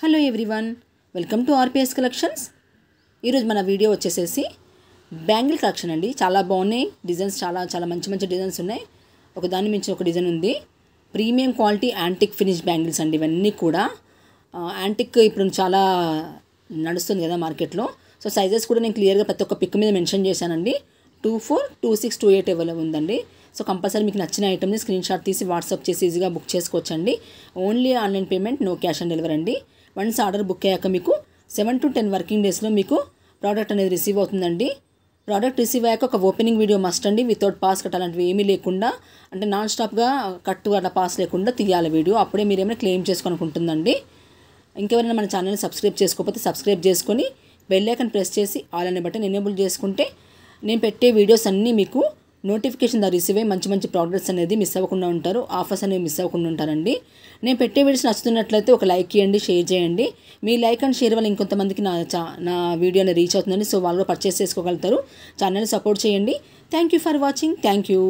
Hello everyone, welcome to RPS collections. ఈరోజు మన video వచ్చేసేసి బ్యాంగిల్ కలెక్షన్ అండి. చాలా బాగున్నాయి డిజైన్స్, చాలా మంచి డిజైన్స్ ఉన్నాయి. ఒకదాని మించి ఒక డిజైన్ ఉంది. Premium quality antique finish bangles అండి. ఇవన్నీ కూడా యాంటిక్ ఇప్పుడు చాలా నడుస్తుంది కదా మార్కెట్లో. సో సైజెస్ కూడా నేను క్లియర్గా ప్రతి ఒక్క పిక్ మీద మెన్షన్ చేశానండి. 24, 26, 28 అవైలబుల్ ఉందండి. సో కంపల్సరీ మీకు నచ్చిన ఐటమ్ని స్క్రీన్ షాట్ తీసి వాట్సాప్ చేసి ఈజీగా బుక్ చేసుకోవచ్చండి. Only online payment, no cash on delivery అండి. వన్స్ ఆర్డర్ బుక్ అయ్యాక మీకు 7 to 10 వర్కింగ్ డేస్లో మీకు ప్రోడక్ట్ అనేది రిసీవ్ అవుతుందండి. ప్రోడక్ట్ రిసీవ్ అయ్యాక ఒక ఓపెనింగ్ వీడియో మస్ట్ అండి. వితౌట్ పాస్ కట్ అలాంటివి ఏమీ లేకుండా, అంటే నాన్ స్టాప్గా కట్టు అట్లా పాస్ లేకుండా తీయాలి వీడియో. అప్పుడే మీరు ఏమైనా క్లెయిమ్ చేసుకోనుకుంటుందండి. ఇంకెవరైనా మన ఛానల్ని సబ్స్క్రైబ్ చేసుకోకపోతే సబ్స్క్రైబ్ చేసుకొని బెల్ ఐకాన్ ప్రెస్ చేసి ఆల్ అనే బటన్ ఎనేబుల్ చేసుకుంటే నేను పెట్టే వీడియోస్ అన్నీ మీకు నోటిఫికేషన్ ద్వారా రిసీవ్ అయ్యి మంచి ప్రోడక్ట్స్ అనేది మిస్ అవ్వకుండా ఉంటారు. ఆఫర్స్ అనేవి మిస్ అవ్వకుండా ఉంటారండి. నేను పెట్టే వీడియోస్ నచ్చుతున్నట్లయితే ఒక లైక్ చేయండి, షేర్ చేయండి. మీ లైక్ అండ్ షేర్ వల్ల ఇంకొంతమందికి నా వీడియో అనేది రీచ్ అవుతుందండి. సో వాళ్ళు కూడా పర్చేస్ చేసుకోగలుగుతారు. ఛానల్ని సపోర్ట్ చేయండి. Thank you for watching. Thank you.